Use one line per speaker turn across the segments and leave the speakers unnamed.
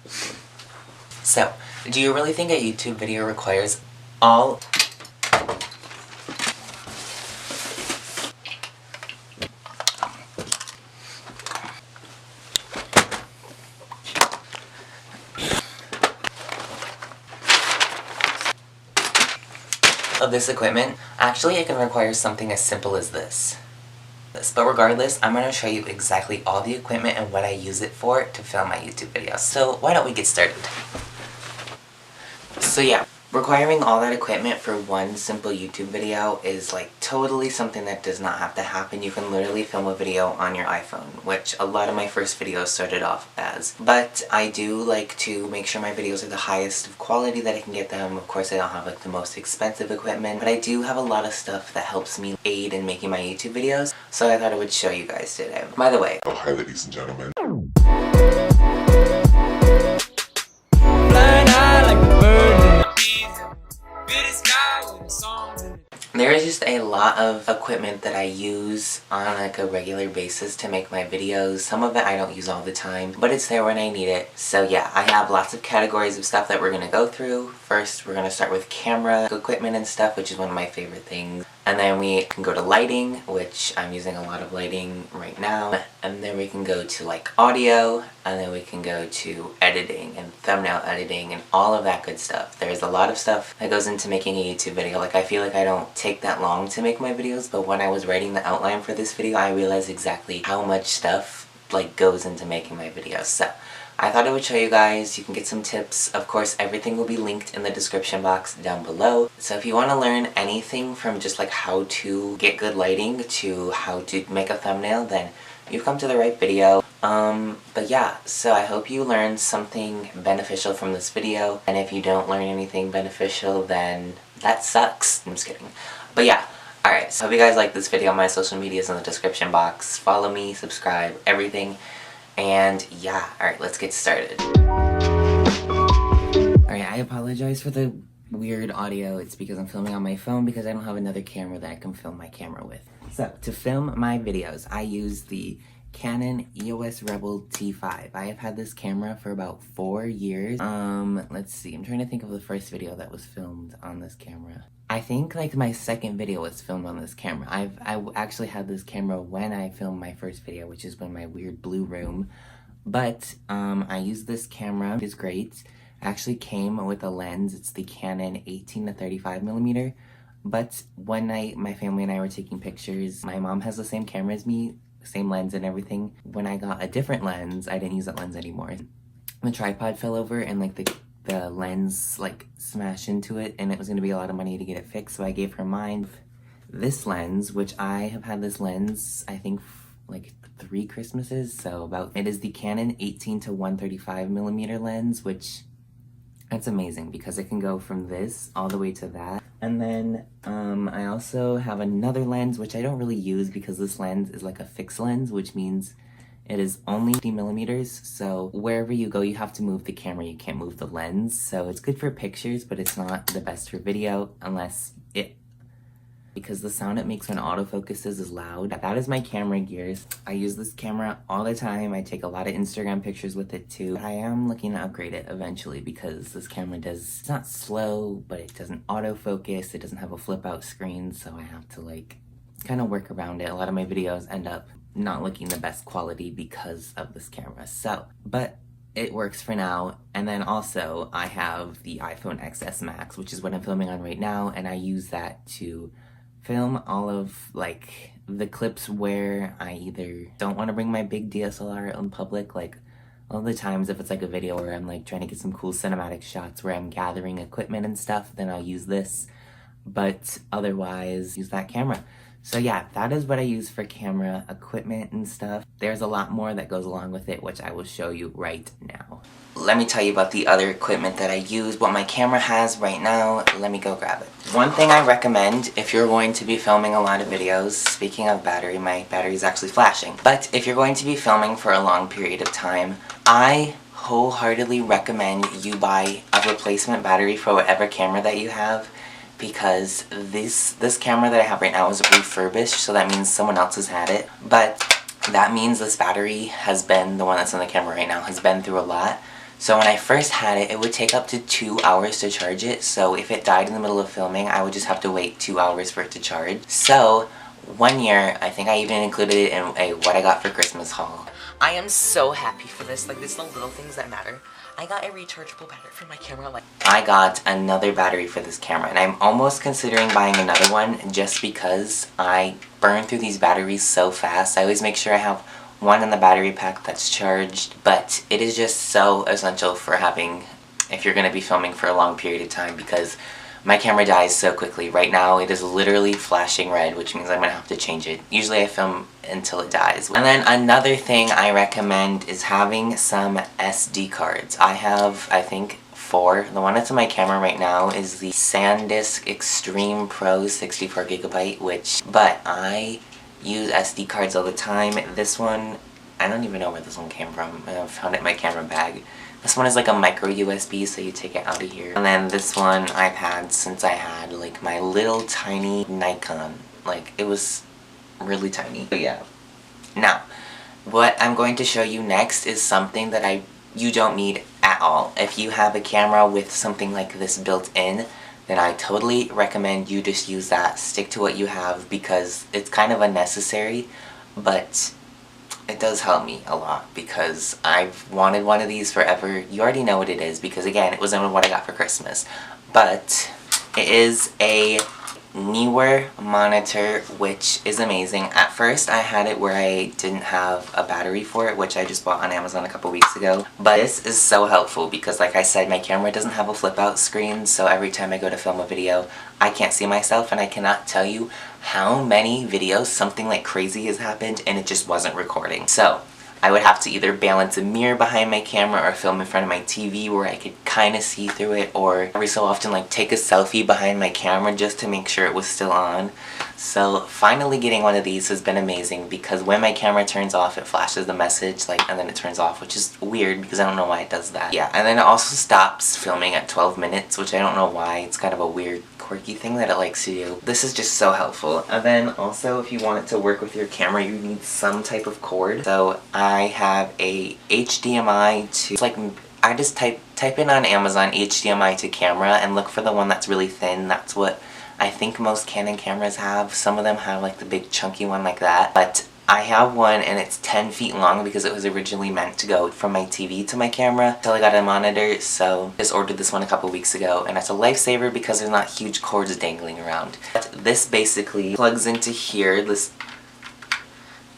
So, do you really think a YouTube video requires all of this equipment? Actually, it can require something as simple as this. But regardless, I'm going to show you exactly all the equipment and what I use it for to film my YouTube videos. So why don't we get started? So yeah, requiring all that equipment for one simple YouTube video is like totally something that does not have to happen. You can literally film a video on your iPhone, which a lot of my first videos started off as. But I do like to make sure my videos are the highest of quality that I can get them. Of course, I don't have like the most expensive equipment, but I do have a lot of stuff that helps me aid in making my YouTube videos, so I thought I would show you guys today. By the way,
oh, hi ladies and gentlemen.
there is just a lot of equipment that I use on like a regular basis to make my videos. Some of it I don't use all the time, but it's there when I need it. So yeah, I have lots of categories of stuff that we're gonna go through. First, we're gonna start with camera equipment and stuff, which is one of my favorite things. And then we can go to lighting, which I'm using a lot of lighting right now. And then we can go to like audio, and then we can go to editing and thumbnail editing and all of that good stuff. There's a lot of stuff that goes into making a YouTube video. Like, I feel like I don't take that long to make my videos, but when I was writing the outline for this video, I realized exactly how much stuff like goes into making my videos. So I thought I would show you guys. You can get some tips. Of course, everything will be linked in the description box down below. So if you want to learn anything from just like how to get good lighting to how to make a thumbnail, then you've come to the right video. But yeah, so I hope you learned something beneficial from this video. And if you don't learn anything beneficial, then that sucks. I'm just kidding. But yeah. Alright, so I hope you guys like this video. My social media is in the description box. Follow me, subscribe, everything. And yeah, alright, let's get started. Alright, I apologize for the weird audio. It's because I'm filming on my phone because I don't have another camera that I can film my camera with. So, to film my videos, I use the Canon EOS Rebel T5. I have had this camera for about 4 years. Let's see, I'm trying to think of the first video that was filmed on this camera. I think like my second video was filmed on this camera. I actually had this camera when I filmed my first video, which is in my weird blue room. But I used this camera. It is great. It actually came with a lens. It's the Canon 18 to 35 millimeter. But one night my family and I were taking pictures. My mom has the same camera as me, same lens and everything. When I got a different lens, I didn't use that lens anymore. The tripod fell over and like the lens like smashed into it, and it was going to be a lot of money to get it fixed, so I gave her mine. This lens, which I have had this lens I think like 3 Christmases, so it is the Canon 18 to 135 millimeter lens, which that's amazing because it can go from this all the way to that. And then I also have another lens which I don't really use because this lens is like a fixed lens, which means it is only 50 millimeters, so wherever you go you have to move the camera, you can't move the lens. So it's good for pictures, but it's not the best for video because the sound it makes when autofocuses is loud. That is my camera gears. I use this camera all the time. I take a lot of Instagram pictures with it too. I am looking to upgrade it eventually because this camera it's not slow, but it doesn't autofocus, it doesn't have a flip out screen, so I have to like kind of work around it. A lot of my videos end up not looking the best quality because of this camera. So, but it works for now. And then also I have the iPhone XS Max, which is what I'm filming on right now, and I use that to film all of like the clips where I either don't want to bring my big DSLR in public, like all the times if it's like a video where I'm like trying to get some cool cinematic shots where I'm gathering equipment and stuff, then I'll use this, but otherwise use that camera. So yeah, that is what I use for camera equipment and stuff. There's a lot more that goes along with it, which I will show you right now. Let me tell you about the other equipment that I use, what my camera has right now. Let me go grab it. One thing I recommend if you're going to be filming a lot of videos, speaking of battery, my battery is actually flashing, but if you're going to be filming for a long period of time, I wholeheartedly recommend you buy a replacement battery for whatever camera that you have, because this camera that I have right now is refurbished, so that means someone else has had it, but that means this battery has been, the one that's on the camera right now, has been through a lot. So when I first had it, it would take up to 2 hours to charge it, so if it died in the middle of filming, I would just have to wait 2 hours for it to charge. So, one year, I think I even included it in a what I got for Christmas haul. I am so happy for this, like, this is the little things that matter. I got a rechargeable battery for my camera, like, I got another battery for this camera, and I'm almost considering buying another one just because I burn through these batteries so fast. I always make sure I have one in the battery pack that's charged, but it is just so essential for having, if you're going to be filming for a long period of time, because my camera dies so quickly. Right now it is literally flashing red, which means I'm going to have to change it. Usually I film until it dies. And then another thing I recommend is having some SD cards. I have, I think, 4. The one that's in my camera right now is the SanDisk Extreme Pro 64GB, but I use SD cards all the time. This one, I don't even know where this one came from. I found it in my camera bag. This one is like a micro USB, so you take it out of here. And then this one I've had since I had like my little tiny Nikon. Like, it was really tiny. But yeah. Now, what I'm going to show you next is something that you don't need at all. If you have a camera with something like this built in, then I totally recommend you just use that. Stick to what you have because it's kind of unnecessary, but it does help me a lot because I've wanted one of these forever. You already know what it is because, again, it was in what I got for Christmas. But it is a Neewer monitor, which is amazing. At first I had it where I didn't have a battery for it, which I just bought on Amazon a couple weeks ago. But this is so helpful because, like I said, my camera doesn't have a flip out screen, so every time I go to film a video I can't see myself, and I cannot tell you how many videos something like crazy has happened and it just wasn't recording. So I would have to either balance a mirror behind my camera or film in front of my TV where I could kind of see through it, or every so often like take a selfie behind my camera just to make sure it was still on. So finally getting one of these has been amazing because when my camera turns off it flashes the message, like, and then it turns off, which is weird because I don't know why it does that. Yeah, and then it also stops filming at 12 minutes, which I don't know why. It's kind of a weird quirky thing that it likes to do. This is just so helpful. And then also, if you want it to work with your camera, you need some type of cord. So I have a HDMI to, it's like, I just type in on Amazon HDMI to camera and look for the one that's really thin. That's what I think most Canon cameras have. Some of them have like the big chunky one like that, but I have one and it's 10 feet long because it was originally meant to go from my TV to my camera until I got a monitor, so just ordered this one a couple weeks ago, and it's a lifesaver because there's not huge cords dangling around. But this basically plugs into here,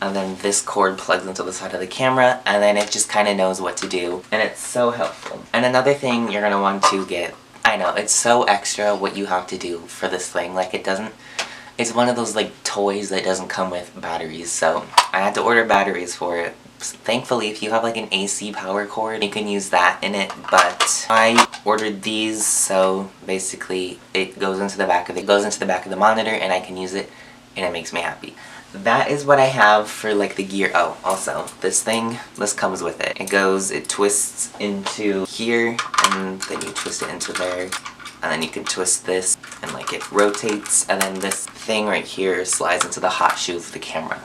and then this cord plugs into the side of the camera, and then it just kind of knows what to do, and it's so helpful. And another thing you're going to want to get, I know, it's so extra what you have to do for this thing, like it's one of those like toys that doesn't come with batteries, so I had to order batteries for it. Thankfully, if you have like an AC power cord, you can use that in it, but I ordered these, so basically it goes into the back of the monitor and I can use it, and it makes me happy. That is what I have for like the gear. Oh, also, this comes with it. It twists into here, and then you twist it into there, and then you can twist this, and like it rotates, and then this thing right here slides into the hot shoe of the camera.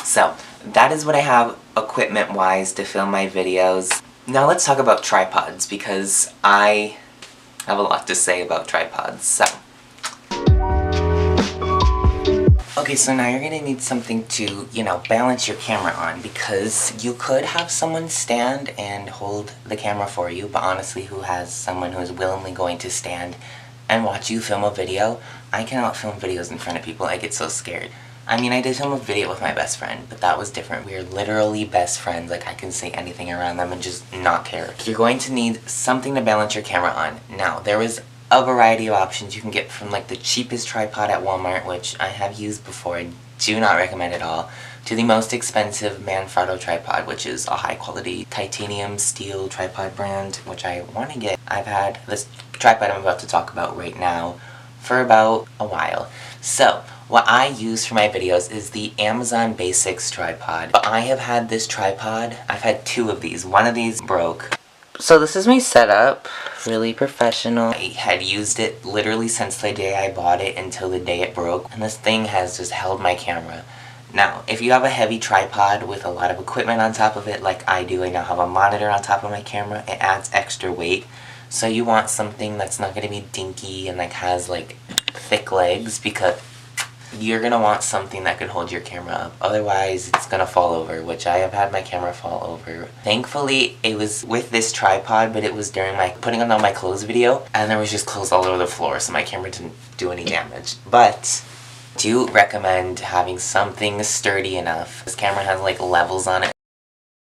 So, that is what I have equipment-wise to film my videos. Now let's talk about tripods, because I have a lot to say about tripods, so. Okay, so now you're gonna need something to, balance your camera on, because you could have someone stand and hold the camera for you, but honestly, who has someone who is willingly going to stand and watch you film a video? I cannot film videos in front of people, I get so scared. I mean, I did film a video with my best friend, but that was different. We are literally best friends, like I can say anything around them and just not care. You're going to need something to balance your camera on. Now, there is a variety of options you can get from like the cheapest tripod at Walmart, which I have used before, I do not recommend at all, to the most expensive Manfrotto tripod, which is a high quality titanium steel tripod brand, which I want to get. I've had this tripod I'm about to talk about right now for about a while. So, what I use for my videos is the Amazon Basics tripod. But I have had this tripod, I've had 2 of these. One of these broke. So this is my setup, really professional. I had used it literally since the day I bought it until the day it broke, and this thing has just held my camera. Now, if you have a heavy tripod with a lot of equipment on top of it, like I do, I now have a monitor on top of my camera, it adds extra weight. So you want something that's not going to be dinky and like has like thick legs, because you're going to want something that can hold your camera up. Otherwise, it's going to fall over, which I have had my camera fall over. Thankfully, it was with this tripod, but it was during my putting on all my clothes video, and there was just clothes all over the floor, so my camera didn't do any damage. But do recommend having something sturdy enough. This camera has like levels on it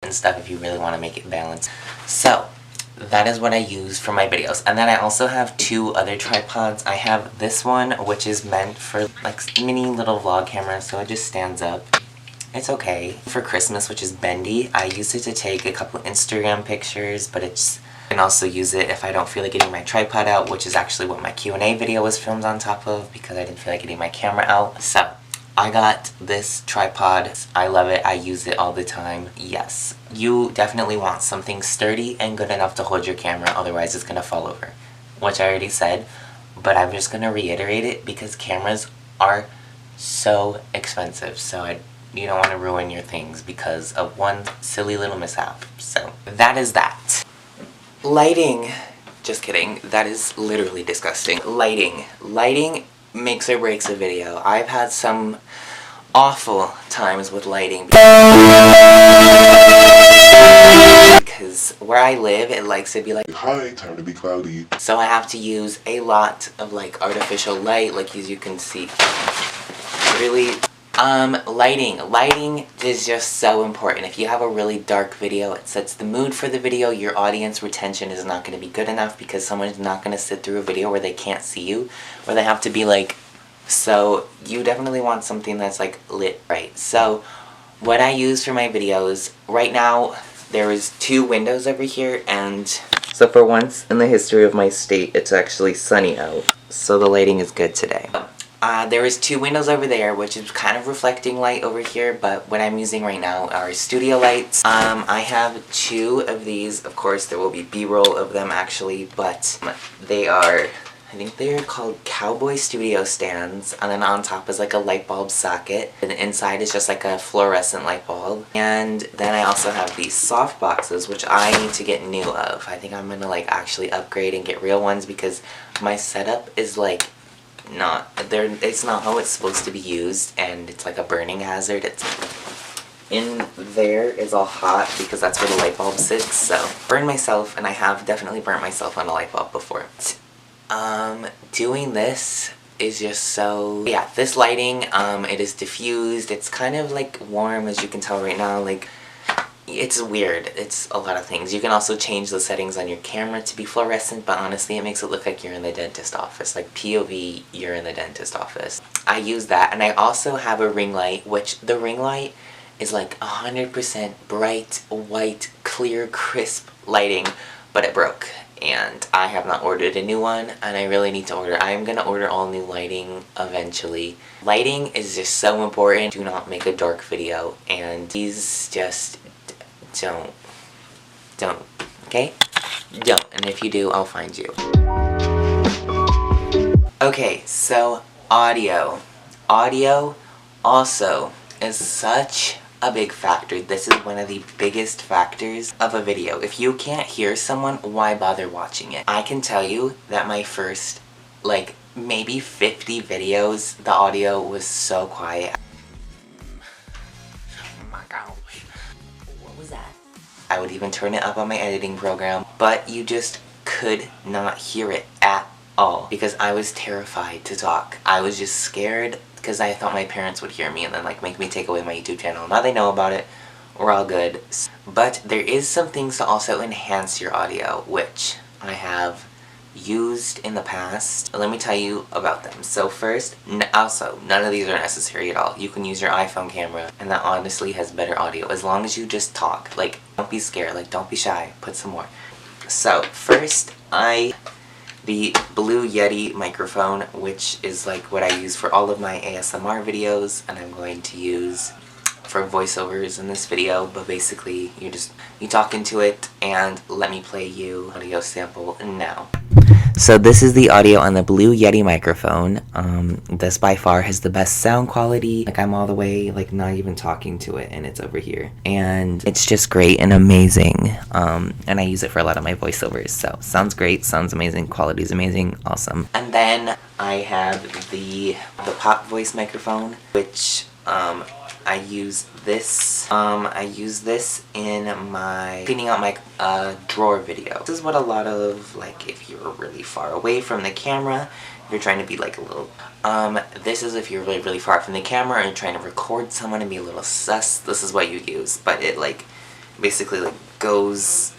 and stuff if you really want to make it balanced. So that is what I use for my videos. And then I also have two other tripods. I have this one, which is meant for like mini little vlog cameras, so it just stands up. It's okay. For Christmas, which is bendy, I use it to take a couple Instagram pictures, but it's, I can also use it if I don't feel like getting my tripod out, which is actually what my Q&A video was filmed on top of, because I didn't feel like getting my camera out. So I got this tripod. I love it. I use it all the time. Yes, you definitely want something sturdy and good enough to hold your camera, otherwise it's gonna fall over, which I already said, but I'm just gonna reiterate it because cameras are so expensive, so you don't want to ruin your things because of one silly little mishap. So that is that. Lighting. Just kidding. That is literally disgusting. Lighting. Lighting makes or breaks a video. I've had some awful times with lighting because where I live, it likes to be like, hi, time to be cloudy. So I have to use a lot of like artificial light, like as you can see. Really, lighting. Lighting is just so important. If you have a really dark video, it sets the mood for the video. Your audience retention is not going to be good enough because someone's not going to sit through a video where they can't see you, where they have to be like, so you definitely want something that's like lit right. So what I use for my videos, right now there is two windows over here, and so for once in the history of my state, it's actually sunny out. So the lighting is good today. There is two windows over there, which is kind of reflecting light over here, but what I'm using right now are studio lights. I have two of these. Of course, there will be B-roll of them actually, but they are, I think they're called Cowboy Studio stands, and then on top is like a light bulb socket, and inside is just like a fluorescent light bulb. And then I also have these soft boxes, which I need to get new of. I think I'm gonna like actually upgrade and get real ones because my setup is like it's not how it's supposed to be used, and it's like a burning hazard. It's in there is all hot because that's where the light bulb sits, so burn myself, and I have definitely burnt myself on a light bulb before. Doing this is just so, yeah, this lighting, it is diffused, it's kind of like warm, as you can tell right now, like, it's weird. It's a lot of things. You can also change the settings on your camera to be fluorescent, but honestly it makes it look like you're in the dentist office. Like POV, you're in the dentist office. I use that, and I also have a ring light, which the ring light is like 100% bright, white, clear, crisp lighting, but it broke. And I have not ordered a new one, and I really need to order. I am going to order all new lighting eventually. Lighting is just so important. Do not make a dark video, and these just don't, okay? Don't, and if you do, I'll find you. Okay, so audio. Audio also is such a big factor. This is one of the biggest factors of a video. If you can't hear someone, why bother watching it? I can tell you that my first, like, maybe 50 videos, the audio was so quiet. Oh my gosh. What was that? I would even turn it up on my editing program, but you just could not hear it at all because I was terrified to talk. I was just scared because I thought my parents would hear me and then like make me take away my YouTube channel. Now they know about it, we're all good. But there is some things to also enhance your audio, which I have used in the past. Let me tell you about them. So first, also, none of these are necessary at all. You can use your iPhone camera, and that honestly has better audio, as long as you just talk. Like, don't be scared, like, don't be shy, put some more. So, first, the Blue Yeti microphone, which is like what I use for all of my ASMR videos, and I'm going to use for voiceovers in this video, but basically, you talk into it, and let me play you audio sample now. So this is the audio on the Blue Yeti microphone. This by far has the best sound quality. Like I'm all the way, like not even talking to it, and it's over here. And it's just great and amazing. And I use it for a lot of my voiceovers. So sounds great, sounds amazing, quality is amazing, awesome. And then I have the pop voice microphone, which I use this in my cleaning out my drawer video. This is what a lot of, like, if you're really far away from the camera, if you're trying to be like a little, this is if you're really, really far from the camera and you're trying to record someone and be a little sus, this is what you use. But it, like, basically, like, goes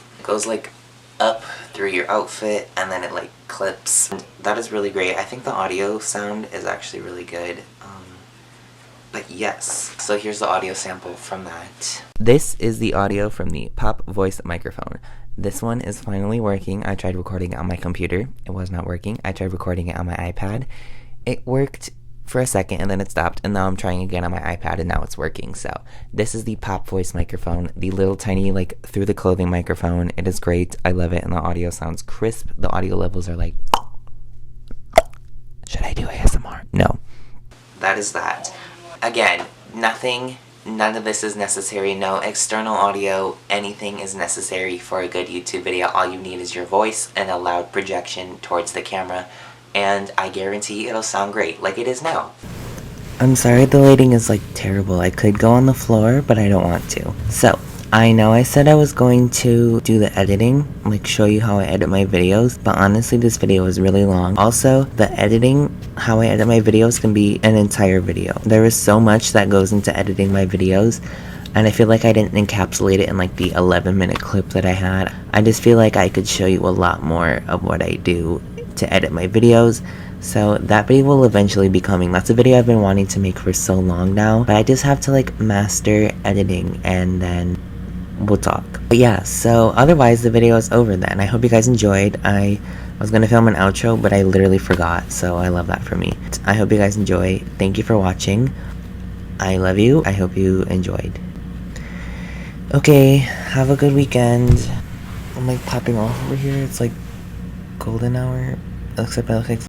like, up through your outfit, and then it, like, clips. And that is really great. I think the audio sound is actually really good. But yes, so here's the audio sample from that. This is the audio from the Pop Voice microphone. This one is finally working. I tried recording it on my computer. It was not working. I tried recording it on my iPad. It worked for a second and then it stopped, and now I'm trying again on my iPad and now it's working. So this is the Pop Voice microphone, the little tiny, like, through the clothing microphone. It is great. I love it, and the audio sounds crisp. The audio levels are like, should I do ASMR? No. That is that. Again, none of this is necessary. No external audio, anything is necessary for a good YouTube video. All you need is your voice and a loud projection towards the camera, and I guarantee it'll sound great, like it is now. I'm sorry the lighting is, like, terrible. I could go on the floor, but I don't want to. So, I know I said I was going to do the editing, like show you how I edit my videos, but honestly this video is really long. Also, the editing, how I edit my videos can be an entire video. There is so much that goes into editing my videos, and I feel like I didn't encapsulate it in like the 11-minute clip that I had. I just feel like I could show you a lot more of what I do to edit my videos. So that video will eventually be coming. That's a video I've been wanting to make for so long now, but I just have to like master editing and then we'll talk. But yeah, so otherwise the video is over then. I hope you guys enjoyed. I was gonna film an outro, but I literally forgot, so I love that for me. I hope you guys enjoy. Thank you for watching. I love you. I hope you enjoyed. Okay, have a good weekend. I'm like popping off over here. It's like golden hour. Except I look like